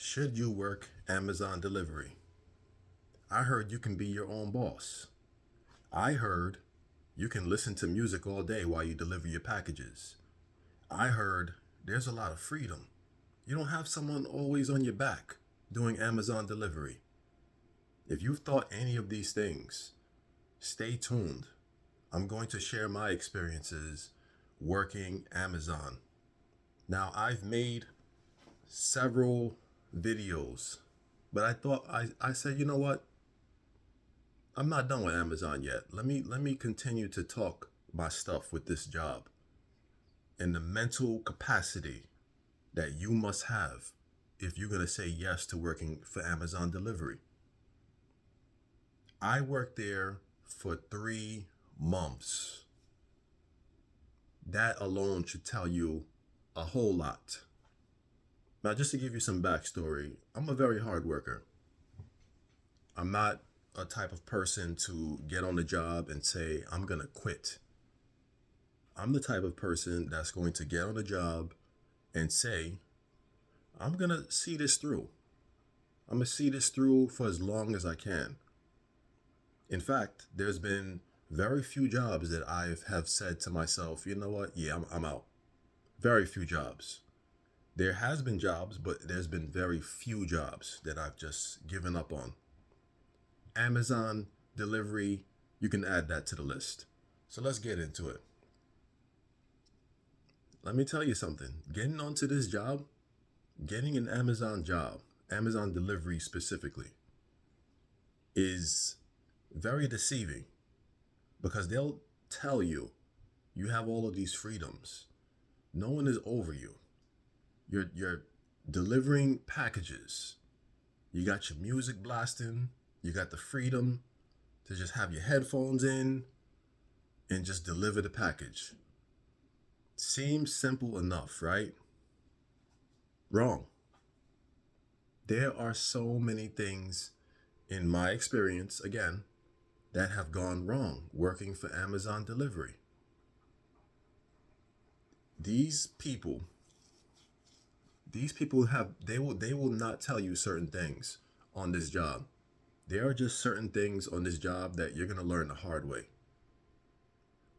Should you work Amazon delivery? I heard you can be your own boss. I heard you can listen to music all day while you deliver your packages. I heard there's a lot of freedom. You don't have someone always on your back doing Amazon delivery. If you've thought any of these things, stay tuned. I'm going to share my experiences working Amazon. Now, I've made several videos, but I said, you know what? I'm not done with Amazon yet. Let me continue to talk my stuff with this job and the mental capacity that you must have if you're going to say yes to working for Amazon delivery. I worked there for 3 months. That alone should tell you a whole lot. Now, just to give you some backstory, I'm a very hard worker. I'm not a type of person to get on the job and say, I'm going to quit. I'm the type of person that's going to get on the job and say, I'm going to see this through. I'm going to see this through for as long as I can. In fact, there's been very few jobs that I have said to myself, you know what? Yeah, I'm out. Very few jobs. There has been jobs, but there's been very few jobs that I've just given up on. Amazon delivery, you can add that to the list. So let's get into it. Let me tell you something. Getting onto this job, getting an Amazon job, Amazon delivery specifically, is very deceiving because they'll tell you you have all of these freedoms. No one is over you. You're delivering packages. You got your music blasting. You got the freedom to just have your headphones in and just deliver the package. Seems simple enough, right? Wrong. There are so many things in my experience, again, that have gone wrong working for Amazon delivery. These people they will not tell you certain things on this job. There are just certain things on this job that you're going to learn the hard way.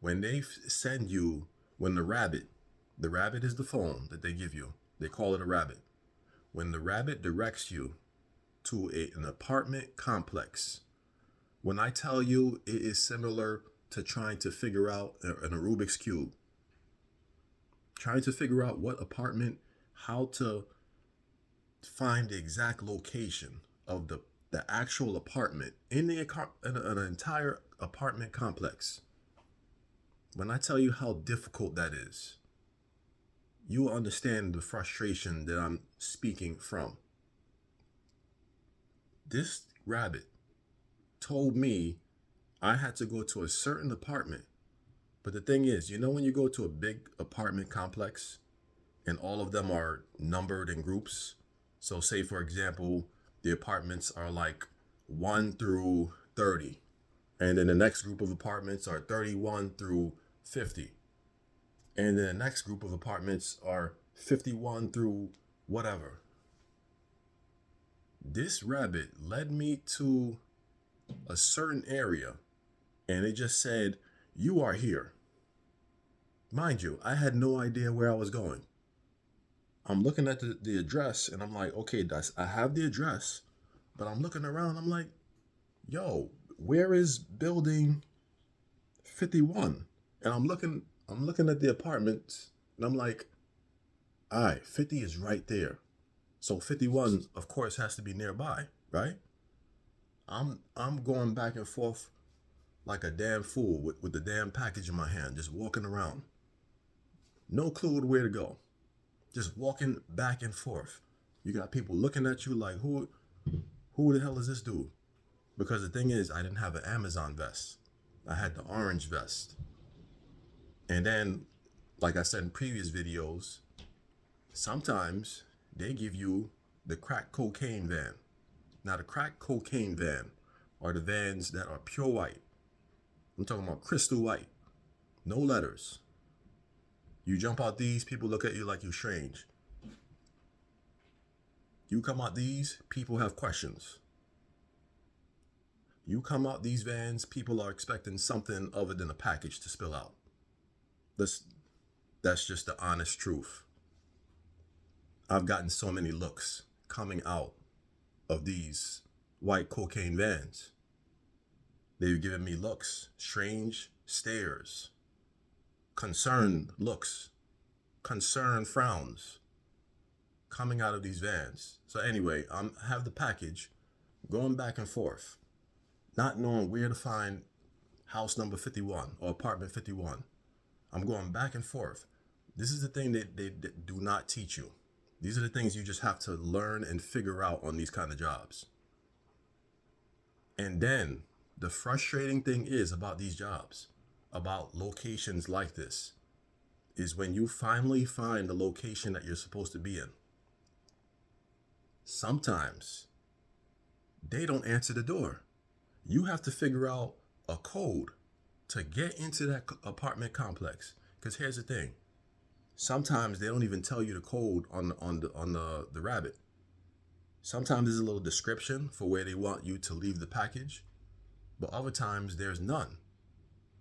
When they send you, when the rabbit is the phone that they give you, they call it a rabbit. When the rabbit directs you to an apartment complex, when I tell you it is similar to trying to figure out a Rubik's Cube, trying to figure out what apartment, how to find the exact location of the actual apartment in an entire apartment complex. When I tell you how difficult that is, you will understand the frustration that I'm speaking from. This rabbit told me I had to go to a certain apartment. But the thing is, when you go to a big apartment complex and all of them are numbered in groups. So say, for example, the apartments are like 1 through 30. And then the next group of apartments are 31 through 50. And then the next group of apartments are 51 through whatever. This rabbit led me to a certain area and it just said, you are here. Mind you, I had no idea where I was going. I'm looking at the address and I'm like, okay, I have the address, but I'm looking around. I'm like, yo, where is building 51? And I'm looking at the apartments and I'm like, all right, 50 is right there. So 51, of course, has to be nearby, right? I'm going back and forth like a damn fool with the damn package in my hand, just walking around. No clue where to go. Just walking back and forth. You got people looking at you like, who the hell is this dude? Because the thing is, I didn't have an Amazon vest. I had the orange vest. And then, like I said in previous videos, sometimes they give you the crack cocaine van. Now, the crack cocaine van are the vans that are pure white. I'm talking about crystal white. No letters. You jump out these, people look at you like you're strange. You come out these, people have questions. You come out these vans, people are expecting something other than a package to spill out. That's just the honest truth. I've gotten so many looks coming out of these white cocaine vans. They've given me looks, strange stares, concerned looks, concerned frowns coming out of these vans. So anyway, I have the package going back and forth, not knowing where to find house number 51 or apartment 51. I'm going back and forth. This is the thing that they do not teach you. These are the things you just have to learn and figure out on these kind of jobs. And then the frustrating thing is about these jobs, about locations like this, is when you finally find the location that you're supposed to be in. Sometimes they don't answer the door. You have to figure out a code to get into that apartment complex. Because here's the thing. Sometimes they don't even tell you the code on the rabbit. Sometimes there's a little description for where they want you to leave the package, but other times there's none.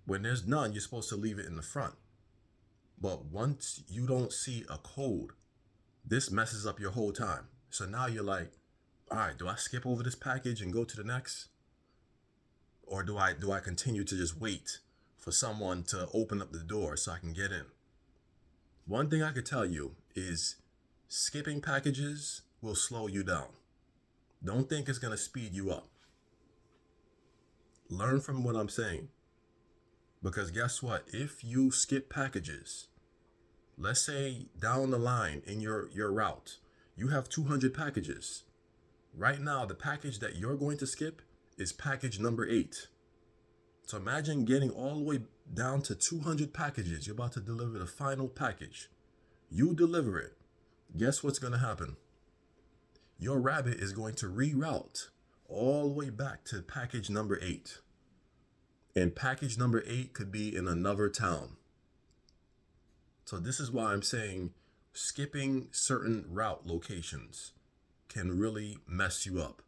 When there's none, you're supposed to leave it in the front. But once you don't see a code, this messes up your whole time. So now you're like, all right, do I skip over this package and go to the next? Or do I continue to just wait for someone to open up the door so I can get in? One thing I could tell you is skipping packages will slow you down. Don't think it's going to speed you up. Learn from what I'm saying. Because guess what? If you skip packages, let's say down the line in your route, you have 200 packages. Right now, the package that you're going to skip is package number 8. So imagine getting all the way down to 200 packages. You're about to deliver the final package. You deliver it. Guess what's going to happen? Your rabbit is going to reroute all the way back to package number 8. And package number 8 could be in another town. So this is why I'm saying skipping certain route locations can really mess you up.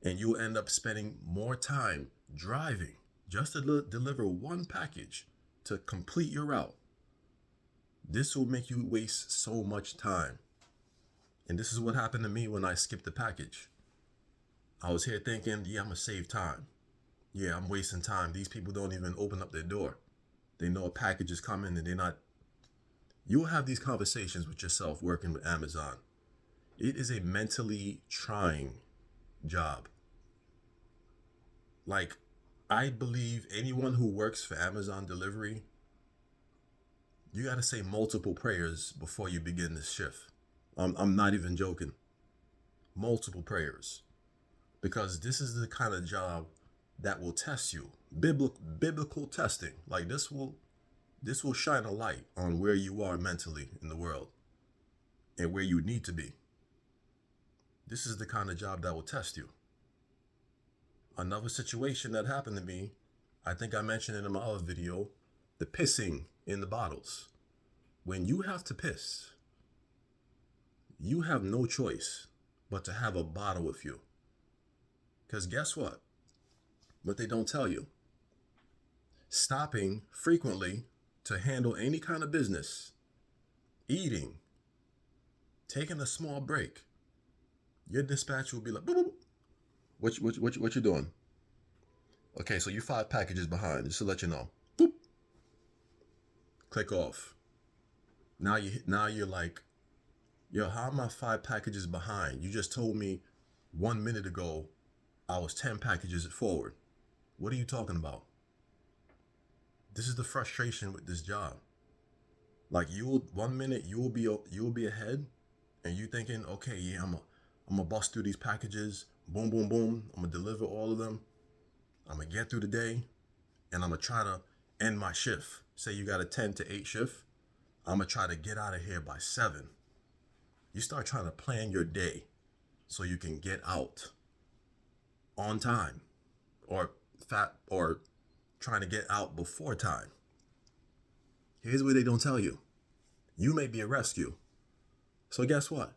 And you'll end up spending more time driving just to deliver one package to complete your route. This will make you waste so much time. And this is what happened to me when I skipped the package. I was here thinking, yeah, I'm going to save time. Yeah, I'm wasting time. These people don't even open up their door. They know a package is coming and they're not. You'll have these conversations with yourself working with Amazon. It is a mentally trying job. Like, I believe anyone who works for Amazon delivery, you got to say multiple prayers before you begin this shift. I'm not even joking. Multiple prayers. Because this is the kind of job that will test you. Biblical testing. Like this will shine a light on where you are mentally in the world and where you need to be. This is the kind of job that will test you. Another situation that happened to me, I think I mentioned it in my other video, the pissing in the bottles. When you have to piss, you have no choice but to have a bottle with you. Because guess what? What they don't tell you. Stopping frequently to handle any kind of business, eating, taking a small break, your dispatcher will be like, boop, boop. What you doing? Okay, so you're 5 packages behind, just to let you know. Boop. Click off. Now you're like, yo, how am I 5 packages behind? You just told me 1 minute ago I was 10 packages forward. What are you talking about? This is the frustration with this job. Like 1 minute you'll be ahead, and you thinking, okay, yeah, I'm gonna bust through these packages. Boom, boom, boom. I'm gonna deliver all of them. I'm gonna get through the day, and I'm gonna try to end my shift. Say you got a 10 to 8 shift. I'm gonna try to get out of here by 7. You start trying to plan your day so you can get out on time, or trying to get out before time. Here's what they don't tell you. You may be a rescue. So guess what?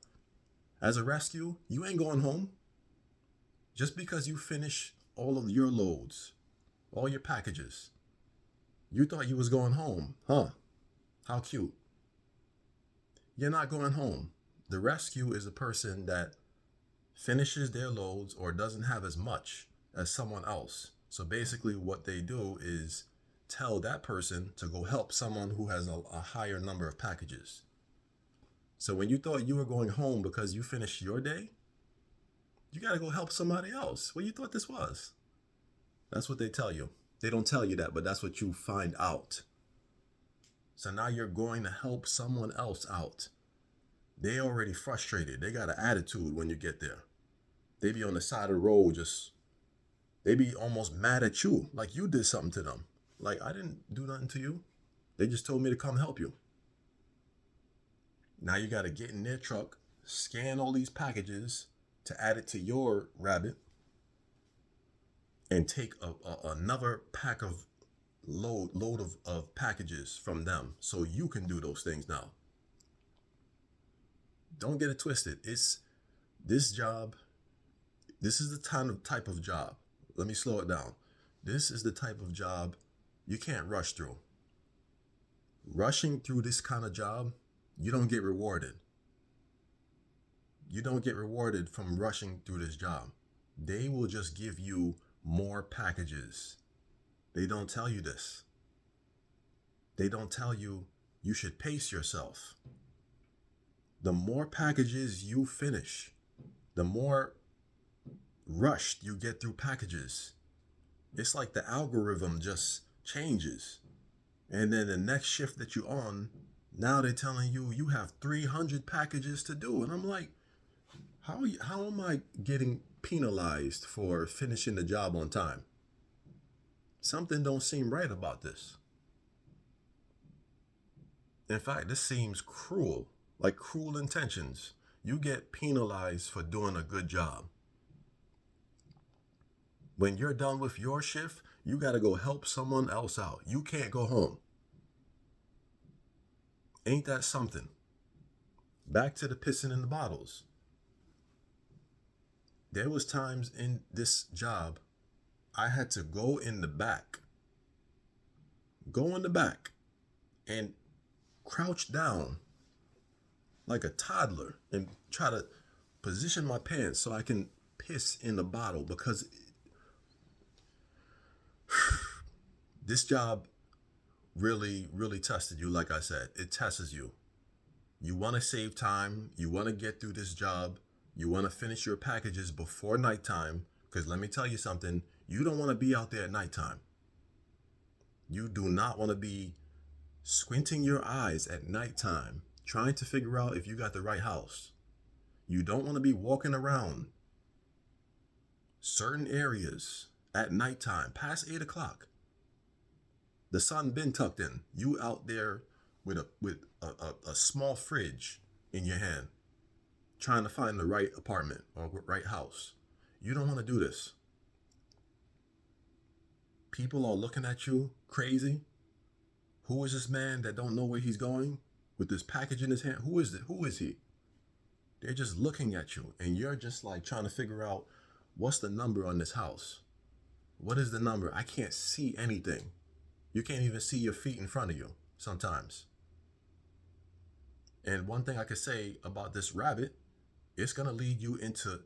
As a rescue, you ain't going home. Just because you finish all of your loads, all your packages, you thought you was going home, huh? How cute. You're not going home. The rescue is a person that finishes their loads or doesn't have as much as someone else. So basically, what they do is tell that person to go help someone who has a higher number of packages. So when you thought you were going home because you finished your day, you got to go help somebody else. What you thought this was? That's what they tell you. They don't tell you that, but that's what you find out. So now you're going to help someone else out. They already frustrated. They got an attitude when you get there. They be on the side of the road they be almost mad at you, like you did something to them. Like, I didn't do nothing to you. They just told me to come help you. Now you got to get in their truck, scan all these packages to add it to your rabbit, and take another pack of load of packages from them so you can do those things now. Don't get it twisted. It's this job. This is the type of job. Let me slow it down. This is the type of job you can't rush through. Rushing through this kind of job, you don't get rewarded. You don't get rewarded from rushing through this job. They will just give you more packages. They don't tell you this. They don't tell you you should pace yourself. The more packages you finish, the more rushed you get through packages. It's like the algorithm just changes. And then the next shift that you're on, now they're telling you you have 300 packages to do. And I'm like, how am I getting penalized for finishing the job on time? Something don't seem right about this. In fact, this seems cruel, like cruel intentions. You get penalized for doing a good job. When you're done with your shift, you got to go help someone else out. You can't go home. Ain't that something? Back to the pissing in the bottles. There was times in this job I had to go in the back and crouch down like a toddler and try to position my pants so I can piss in the bottle, because this job really, really tested you. Like I said, it tests you. You want to save time. You want to get through this job. You want to finish your packages before nighttime, because let me tell you something. You don't want to be out there at nighttime. You do not want to be squinting your eyes at nighttime, trying to figure out if you got the right house. You don't want to be walking around certain areas at nighttime, past 8 o'clock. The sun been tucked in. You out there with a small fridge in your hand, trying to find the right apartment or right house. You don't want to do this. People are looking at you crazy. Who is this man that don't know where he's going with this package in his hand? Who is it? Who is he? They're just looking at you, and you're just like trying to figure out, what's the number on this house? What is the number? I can't see anything. You can't even see your feet in front of you sometimes. And one thing I could say about this rabbit, it's going to lead you into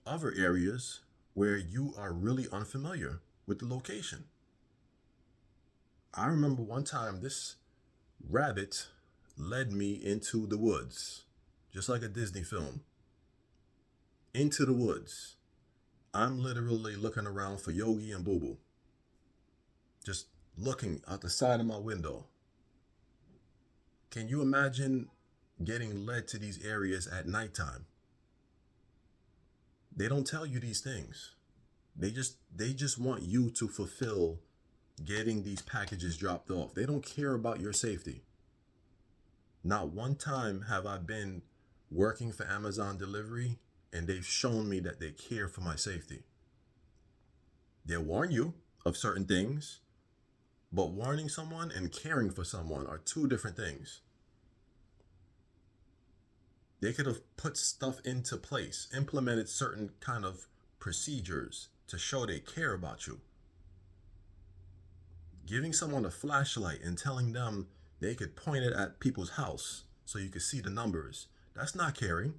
other areas where you are really unfamiliar with the location. I remember one time this rabbit led me into the woods, just like a Disney film. Into the woods. I'm literally looking around for Yogi and Boo Boo. Just looking out the side of my window. Can you imagine getting led to these areas at nighttime? They don't tell you these things. They just want you to fulfill getting these packages dropped off. They don't care about your safety. Not one time have I been working for Amazon delivery and they've shown me that they care for my safety. They'll warn you of certain things, but warning someone and caring for someone are two different things. They could have put stuff into place, implemented certain kind of procedures to show they care about you. Giving someone a flashlight and telling them they could point it at people's house so you could see the numbers, that's not caring.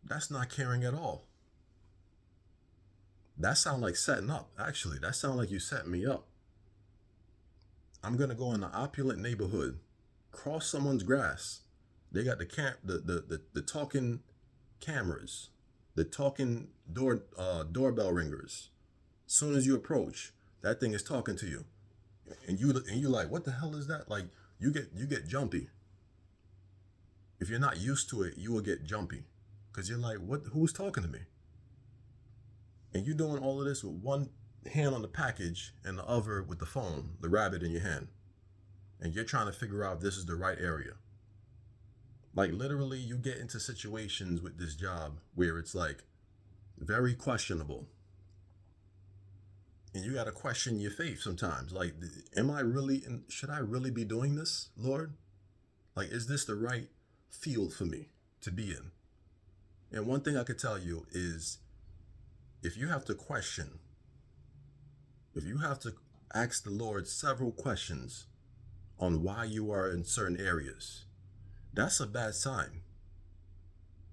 That's not caring at all. That sounds like setting up, actually. That sounds like you set me up. I'm gonna go in an opulent neighborhood, cross someone's grass. They got the talking cameras, the talking doorbell ringers. Soon as you approach, that thing is talking to you, and you like, what the hell is that? Like, you get jumpy. If you're not used to it, you will get jumpy, because you're like, what? Who's talking to me? And you're doing all of this with one hand on the package and the other with the phone, the rabbit in your hand, and you're trying to figure out if this is the right area. Like, literally, you get into situations with this job where it's like very questionable. And you got to question your faith sometimes. Like, should I really be doing this, Lord? Like, is this the right field for me to be in? And one thing I could tell you is, if you have to question, if you have to ask the Lord several questions on why you are in certain areas, that's a bad sign.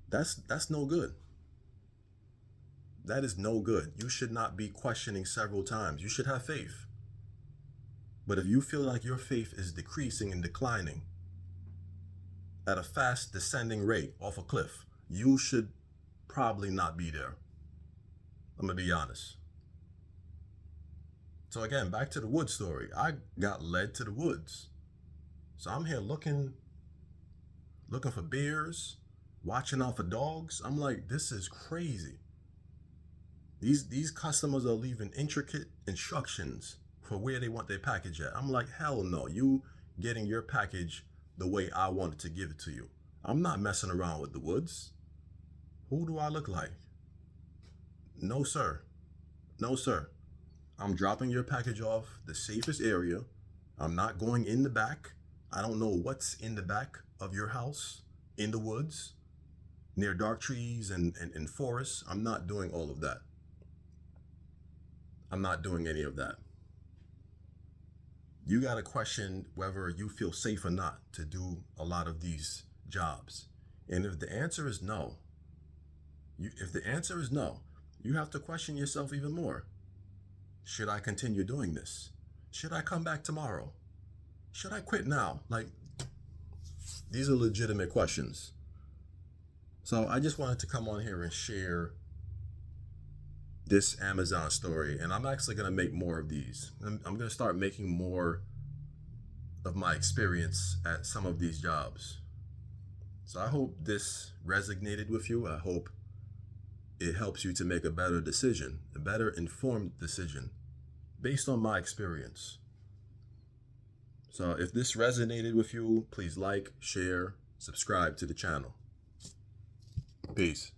That's no good. That is no good. You should not be questioning several times. You should have faith. But if you feel like your faith is decreasing and declining at a fast descending rate off a cliff, you should probably not be there. I'm going to be honest. So again, back to the wood story. I got led to the woods. So I'm here looking for bears, watching out for dogs. I'm like, this is crazy. These customers are leaving intricate instructions for where they want their package at. I'm like, hell no, you getting your package the way I wanted to give it to you. I'm not messing around with the woods. Who do I look like? No, sir. No, sir. I'm dropping your package off the safest area. I'm not going in the back. I don't know what's in the back of your house, in the woods, near dark trees and forests. I'm not doing all of that. I'm not doing any of that. You got to question whether you feel safe or not to do a lot of these jobs. And if the answer is no, you have to question yourself even more. Should I continue doing this? Should I come back tomorrow? Should I quit now? Like, these are legitimate questions. So I just wanted to come on here and share this Amazon story, and I'm actually going to make more of these. I'm going to start making more of my experience at some of these jobs. So I hope this resonated with you. I hope it helps you to make a better decision, a better informed decision based on my experience. So if this resonated with you, please like, share, subscribe to the channel. Peace.